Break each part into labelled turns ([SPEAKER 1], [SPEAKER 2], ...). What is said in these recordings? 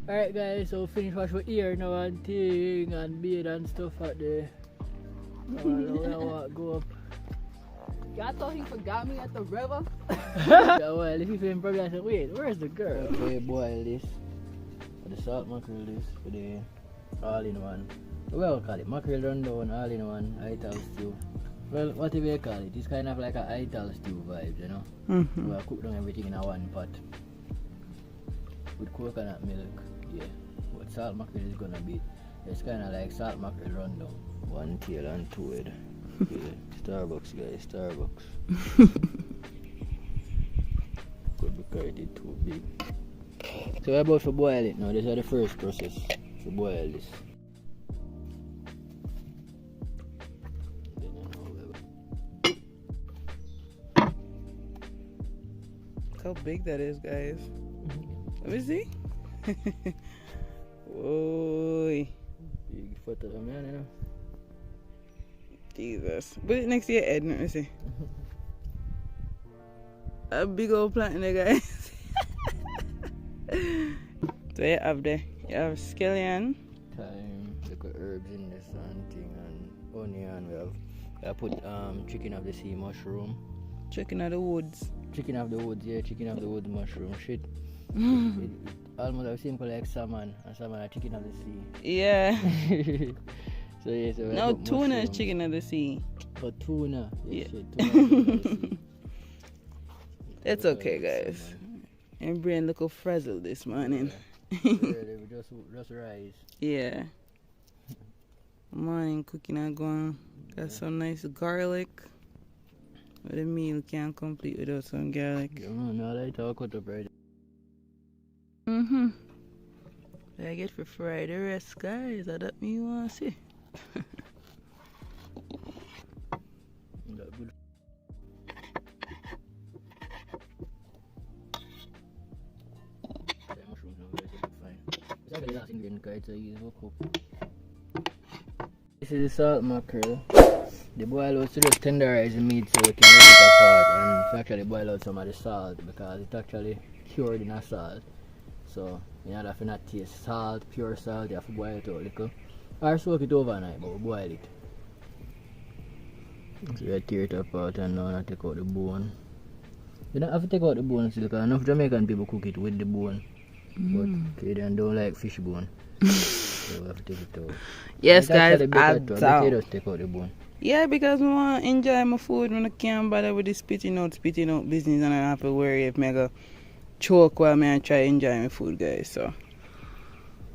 [SPEAKER 1] Alright guys, so finish wash my ear now and thing and beard and stuff out there. Go up.
[SPEAKER 2] Y'all thought he forgot me at the river?
[SPEAKER 1] Yeah, well, if you feel probably I said, wait, where's the girl? Okay, boil this. For the salt mackerel this, for the all-in-one. Well, call it mackerel rundown, all-in-one, ital stew. Well, whatever you call it, it's kind of like a ital stew vibe, you know? We'll cook down everything in a one pot. With coconut milk, yeah. What salt mackerel is gonna be, it's kind of like salt mackerel rundown. One tail and two head. Yeah, Starbucks guys, Starbucks. Could be carried too big. So we're about to boil it now. This is the first process to boil this.
[SPEAKER 2] Look how big that is, guys. Let me see. Whoa.
[SPEAKER 1] Big foot of a man, you know.
[SPEAKER 2] Jesus. Put it next to your head, let me see. A big old plant in there, guys. So you have there. You have scallion.
[SPEAKER 1] Thyme, little herbs in this and thing and onion. We have put chicken of the sea mushroom.
[SPEAKER 2] Chicken of the woods.
[SPEAKER 1] Chicken of the woods, yeah, chicken of the woods mushroom shit. It almost the same like salmon and salmon are chicken of the sea.
[SPEAKER 2] Yeah.
[SPEAKER 1] So yeah, so
[SPEAKER 2] no, tuna is chicken of the sea.
[SPEAKER 1] But tuna, yeah. Shit, tuna of the sea.
[SPEAKER 2] It's okay, guys. And brain look frazzled this morning.
[SPEAKER 1] Yeah, just rice.
[SPEAKER 2] Yeah. Morning cooking and going. Got some nice garlic. But the meal can't complete without some garlic.
[SPEAKER 1] Yeah, man, I like to cut up right.
[SPEAKER 2] I get for fry the rest, guys. That me want to see.
[SPEAKER 1] That good. Mushrooms are very good, fine. It's actually the last ingredient, guys. I use for cook. This is the salt mackerel. The boil out to just tenderize the meat so we can rip it apart and actually boil out some of the salt because it's actually cured in a salt. So you have to not taste salt, pure salt, you have to boil it out a little. Or soak it overnight, but we boil it. So you tear it apart and now I take out the bone. You don't have to take out the bone still because enough Jamaican people cook it with the bone. But they don't like fish bone. So we have to take it out.
[SPEAKER 2] Yes, guys,
[SPEAKER 1] just take out the bone.
[SPEAKER 2] Yeah, because I want to enjoy my food when I can't bother with the spitting out business and I have to worry if I go choke while I try to enjoy my food, guys. So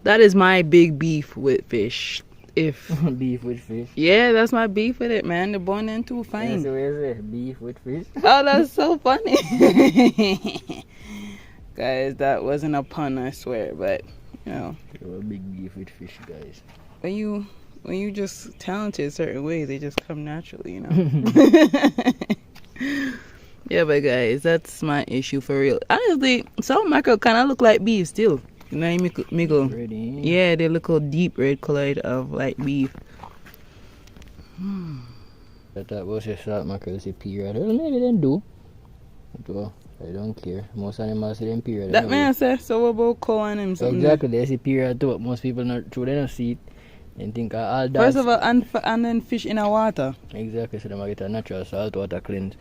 [SPEAKER 2] that is my big beef with fish. If
[SPEAKER 1] beef with fish?
[SPEAKER 2] Yeah, that's my beef with it, man. The bone ain't too fine.
[SPEAKER 1] So where's it? Beef with fish?
[SPEAKER 2] Oh, that's so funny. Guys, that wasn't a pun, I swear, but you know.
[SPEAKER 1] You're a big beef with fish, guys.
[SPEAKER 2] When you just talented certain ways, they just come naturally, you know. Yeah, but guys, that's my issue for real. Honestly, salt mackerel kind of look like beef still. You know, Miko. Yeah, they look all deep red colored of like beef.
[SPEAKER 1] I thought was a salt mackerel is a period. Well, maybe they do. So I don't care. Most animals say them period.
[SPEAKER 2] That man says so about cow and him something.
[SPEAKER 1] Exactly, there's a period too. But most people not true. They don't see it and think all that.
[SPEAKER 2] First of all, and then fish in a water.
[SPEAKER 1] Exactly, so they might get a natural salt water cleanse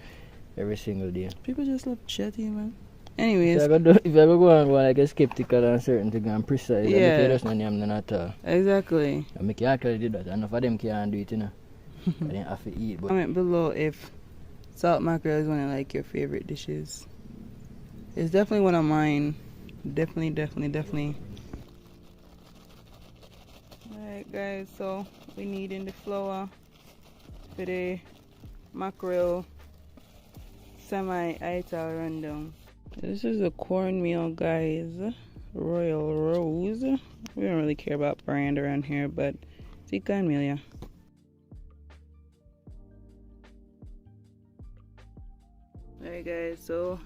[SPEAKER 1] every single day.
[SPEAKER 2] People just look chatty, man. Anyways,
[SPEAKER 1] if I go and go like a skeptical on certain things and precise,
[SPEAKER 2] yeah,
[SPEAKER 1] I just not at all.
[SPEAKER 2] Exactly.
[SPEAKER 1] I make you actually do that. Enough of them can't do it, you know. I didn't have to eat. But
[SPEAKER 2] comment below if salt mackerel is one of like your favorite dishes. It's definitely one of mine. Definitely. Alright guys, so we need in the flour for the mackerel semi-ital rundown. This is a cornmeal, guys. Royal Rose. We don't really care about brand around here, but it's cornmeal, yeah. Alright guys, so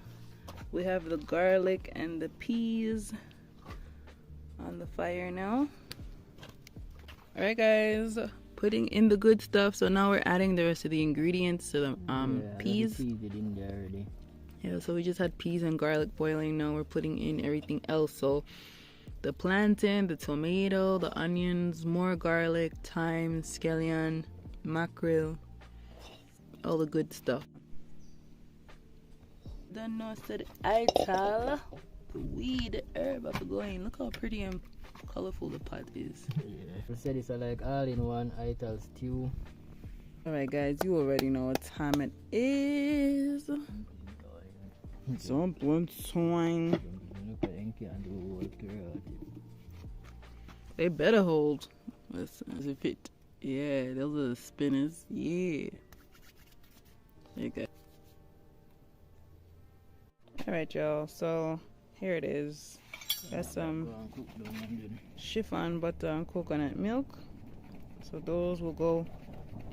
[SPEAKER 2] we have the garlic and the peas on the fire now. Alright guys, putting in the good stuff. So now we're adding the rest of the ingredients to the peas.
[SPEAKER 1] The peas in there already.
[SPEAKER 2] Yeah, so we just had peas and garlic boiling. Now we're putting in everything else. So the plantain, the tomato, the onions, more garlic, thyme, scallion, mackerel, all the good stuff. Don't know, said ital, the weed, the herb have to go in. Look how pretty and colorful the pot is.
[SPEAKER 1] Yeah, I said it's like all-in-one ital stew.
[SPEAKER 2] Alright guys, you already know what time it is. Some plantain. They better hold. Let's fit. Yeah, those are the spinners. Yeah. There you go. Alright y'all, so here it is. Got some chiffon butter and coconut milk. So those will go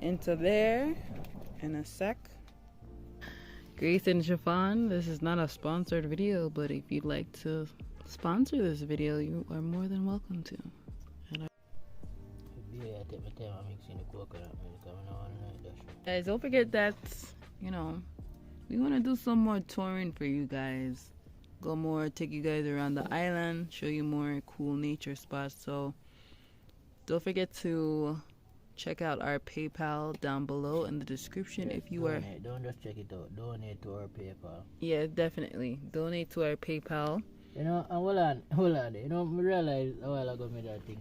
[SPEAKER 2] into there in a sec. Grace and Chiffon, this is not a sponsored video, but if you'd like to sponsor this video, you are more than welcome to. Guys, don't forget that, you know, we want to do some more touring for you guys. Go more, take you guys around the island, show you more cool nature spots. So don't forget to check out our PayPal down below in the description. Yeah, if you
[SPEAKER 1] don't just check it out, donate to our PayPal.
[SPEAKER 2] Yeah, definitely donate to our PayPal.
[SPEAKER 1] You know, and hold on. You know, I realized a while ago made that thing.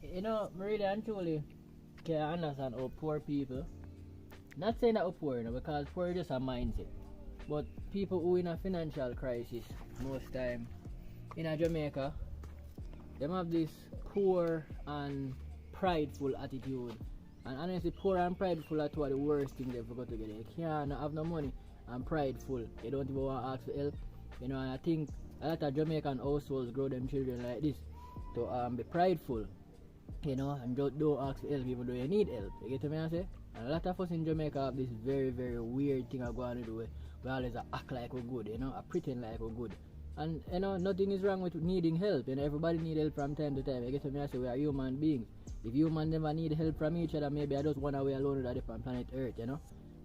[SPEAKER 1] You know, I really and truly can understand how poor people. Not saying that we're poor, you know, because poor is just a mindset. But people who in a financial crisis most time in a Jamaica, them have this poor and prideful attitude. And honestly, poor and prideful are two of the worst things they've got together. You can't have no money and prideful. You don't even want to ask for help. You know, and I think a lot of Jamaican households grow them children like this. To be prideful, you know, and don't ask for help even though you need help. You get what I say? And a lot of us in Jamaica have this very, very weird thing I go on to do. We always act like we're good, you know, pretend like we're good. And you know, nothing is wrong with needing help. You know, everybody need help from time to time. You get what I say? We are human beings. If humans never need help from each other, maybe I just one away alone with a different planet Earth, you know.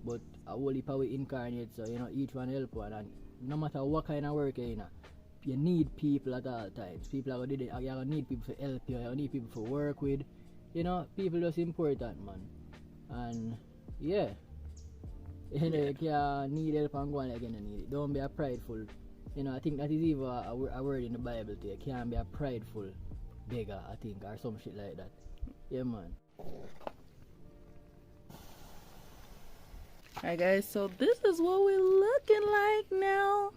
[SPEAKER 1] But a whole heap of we incarnate, so you know, each one help one. And no matter what kind of work you're in, you need people at all times. People are gonna need people to help you. You need people to work with. You know, people just important, man. And yeah, you know, you can't need help and go on again and need it. Don't be a prideful. You know, I think that is even a word in the Bible too. You can't be a prideful beggar, I think, or some shit like that. Yeah, man.
[SPEAKER 2] Alright guys, so this is what we're looking like now.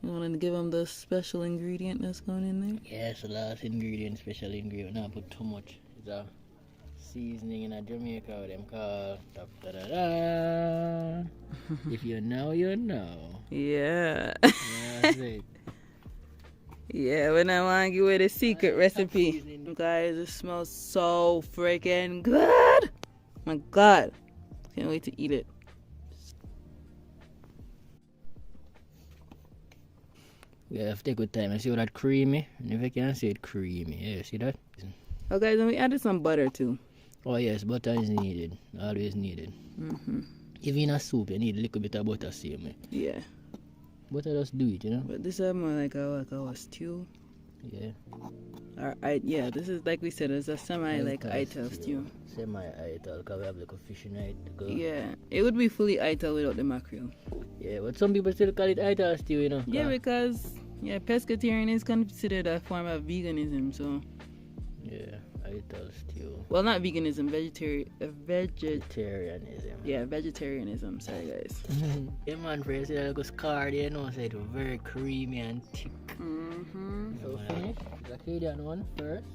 [SPEAKER 2] You want to give them the special ingredient that's going in there?
[SPEAKER 1] Yes, the last ingredient, special ingredient. Not put too much. It's a seasoning in a Jamaica, them called da-da-da. If you know, you know.
[SPEAKER 2] Yeah.
[SPEAKER 1] That's it.
[SPEAKER 2] Yeah, when I want to give away the secret recipe. Guys, it smells so freaking good. My God. Can't wait to eat it.
[SPEAKER 1] Yeah, have to take good time. I see all that creamy. And if I can say it creamy. Yeah, see that?
[SPEAKER 2] Oh guys, and we added some butter too.
[SPEAKER 1] Oh yes, butter is needed. Always needed. Even in a soup, you need a little bit of butter, same way.
[SPEAKER 2] Yeah.
[SPEAKER 1] Butter just do it, you know?
[SPEAKER 2] But this is more like a stew.
[SPEAKER 1] Yeah.
[SPEAKER 2] Yeah, this is like we said, it's a ital stew.
[SPEAKER 1] Semi-ital, because we have like a fish in it.
[SPEAKER 2] Yeah, it would be fully ital without the mackerel.
[SPEAKER 1] Yeah, but some people still call it ital stew, you know?
[SPEAKER 2] Yeah, because pescatarian is considered a form of veganism, so.
[SPEAKER 1] Yeah, ital stew.
[SPEAKER 2] Well, not veganism,
[SPEAKER 1] vegetarianism.
[SPEAKER 2] Yeah, vegetarianism. Sorry, guys.
[SPEAKER 1] Yeah, man, for you see that little scar there, you know, so it's very creamy and thick. So finish the Acadian one first.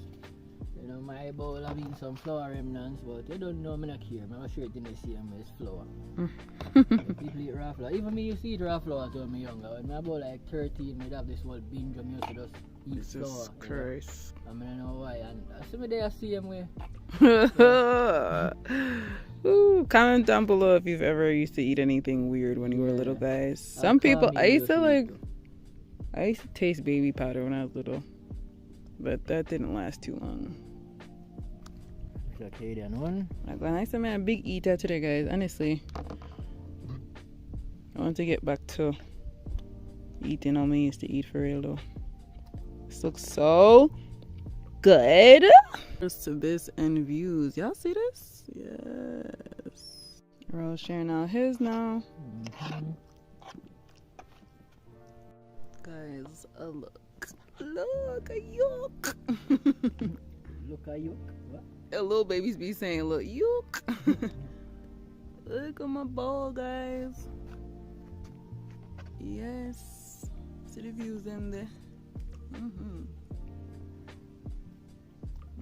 [SPEAKER 1] You know, my bowl having some flour remnants, but you don't know, I'm not care. I'm sure it in the same way as flour. People eat raw flour. Even me used to eat raw flour when I was younger. When I was like 13, I'd have this whole binge of used to just eat flour.
[SPEAKER 2] Christ.
[SPEAKER 1] I don't know why. And some day I see him way.
[SPEAKER 2] Ooh, comment down below if you've ever used to eat anything weird when you were little, guys. Some people, I used to taste baby powder when I was little, but that didn't last too long.
[SPEAKER 1] The Acadian one.
[SPEAKER 2] I said, man, a big eater today, guys. Honestly, I want to get back to eating how I used to eat for real, though. This looks so good. Just to this and views. Y'all see this? Yes. We're all sharing out his now. Guys, look. Look, a yolk.
[SPEAKER 1] Look at you. What?
[SPEAKER 2] Little babies be saying, look, yolk. Look at my bowl, guys. Yes. See the views in there.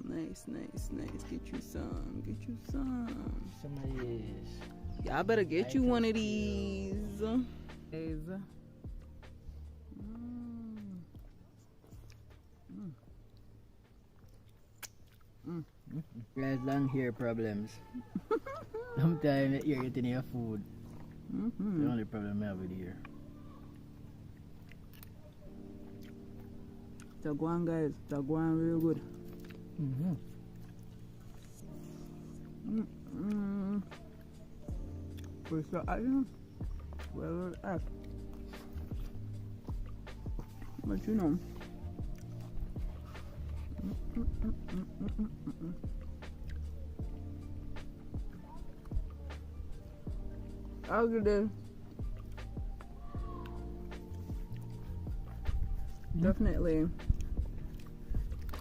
[SPEAKER 2] Nice, nice, nice. Get you some. Get you some.
[SPEAKER 1] Some of this.
[SPEAKER 2] Y'all better get you one of these. Guys.
[SPEAKER 1] Guys, long hair problems. Sometimes you're getting your food. The only problem I have with here.
[SPEAKER 2] Taguan, guys. Taguan real good. Where's the iron? Where is it? But you know. I'll get it. Definitely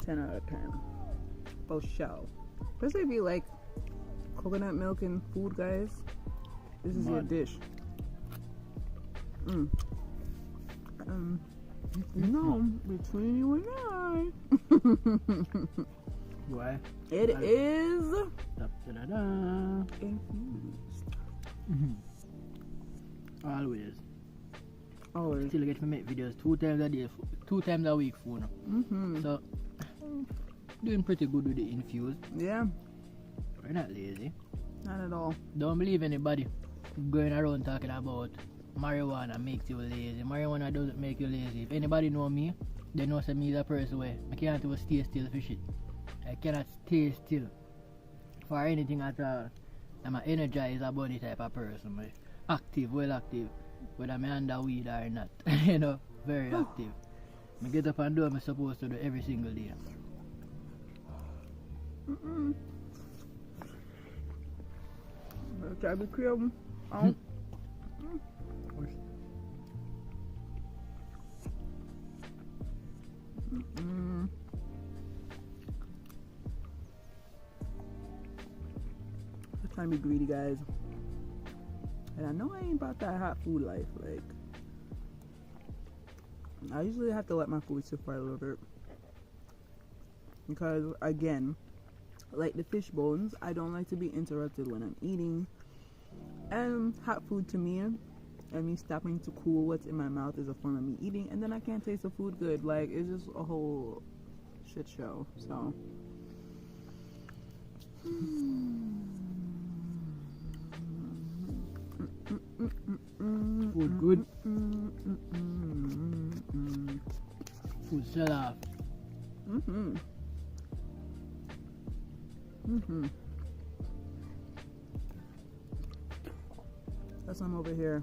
[SPEAKER 2] 10 out of 10. For sure. Especially if you like coconut milk and food, guys. This is your dish. No, between you and I.
[SPEAKER 1] Why?
[SPEAKER 2] It is
[SPEAKER 1] infused. Always.
[SPEAKER 2] Always.
[SPEAKER 1] Still get to make videos 2 times a day, 2 times a week for now. So doing pretty good with the infused.
[SPEAKER 2] Yeah.
[SPEAKER 1] We're not lazy.
[SPEAKER 2] Not at all.
[SPEAKER 1] Don't believe anybody going around talking about marijuana makes you lazy. Marijuana doesn't make you lazy. If anybody know me, they know me is a person where I can't even stay still for shit. I cannot stay still for anything at all. I'm an energized body type of person. I'm active, well active. Whether I'm under weed or not. You know, very active. I get up and do what I'm supposed to do every single day.
[SPEAKER 2] Try to be creative. I'm trying to be greedy, guys. And I know I ain't about that hot food life. Like, I usually have to let my food sit for a little bit. Because, again, like the fish bones, I don't like to be interrupted when I'm eating. And hot food to me, and me stopping to cool what's in my mouth is a form of me eating. And then I can't taste the food good. Like, it's just a whole shit show. So.
[SPEAKER 1] Food good. Food sell off.
[SPEAKER 2] That's why I'm over here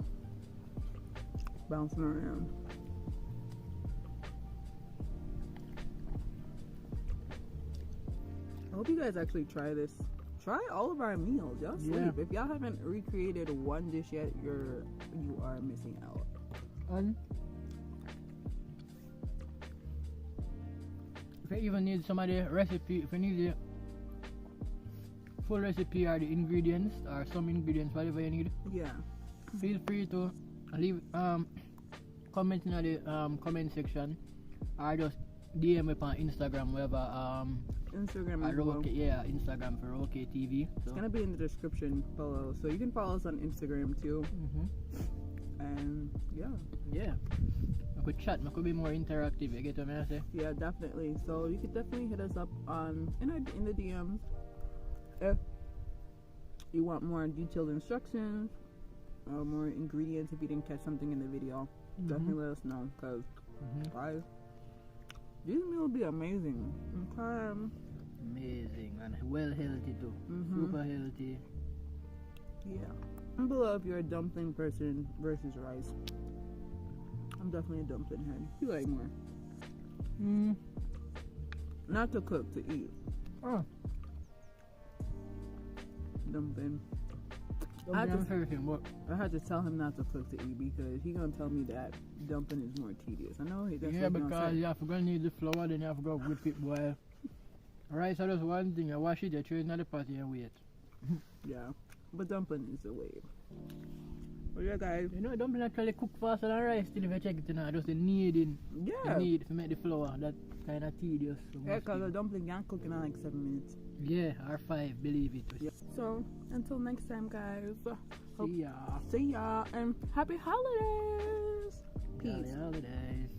[SPEAKER 2] bouncing around. I hope you guys actually try this. Try all of our meals. Y'all sleep.
[SPEAKER 1] Yeah.
[SPEAKER 2] If y'all haven't recreated one dish yet, you are missing out.
[SPEAKER 1] If you even need some of the recipe, if you need the full recipe or the ingredients or some ingredients, whatever you need,
[SPEAKER 2] Yeah.
[SPEAKER 1] feel free to leave comment in the comment section or just DM me on Instagram, whatever.
[SPEAKER 2] Instagram as
[SPEAKER 1] Roké,
[SPEAKER 2] well.
[SPEAKER 1] yeah, Instagram for Roké TV. So.
[SPEAKER 2] It's gonna be in the description below, so you can follow us on Instagram too. And
[SPEAKER 1] yeah, I could chat. I could be more interactive. You get what I say?
[SPEAKER 2] yeah, definitely. So you could definitely hit us up on in the DMs if you want more detailed instructions or more ingredients. If you didn't catch something in the video, definitely let us know, because guys, these meals will be amazing. Okay.
[SPEAKER 1] Amazing and well healthy too. Super healthy.
[SPEAKER 2] Yeah. And below if you're a dumpling person versus rice. I'm definitely a dumpling head. You like more? Not to cook, to eat.
[SPEAKER 1] Oh.
[SPEAKER 2] Dumpling.
[SPEAKER 1] I
[SPEAKER 2] had to tell him not to cook to eat because he gonna tell me that dumpling is more tedious. I know that's
[SPEAKER 1] yeah, because you have to go need the flour, then you have to go whip it boil. Rice is just one thing. You wash it, you throw it in the pot and wait.
[SPEAKER 2] Yeah, but dumpling is the way. But yeah, guys.
[SPEAKER 1] You know, dumpling actually cook faster than rice. Still, if you check it, you know, just the kneading.
[SPEAKER 2] Yeah.
[SPEAKER 1] The need to make the flour. That kind of tedious. So
[SPEAKER 2] yeah, because the dumpling can cook in like 7 minutes.
[SPEAKER 1] Yeah, or 5, believe it.
[SPEAKER 2] Yeah. So, until next time, guys.
[SPEAKER 1] See ya.
[SPEAKER 2] See ya, and happy holidays. Peace.
[SPEAKER 1] Happy holidays.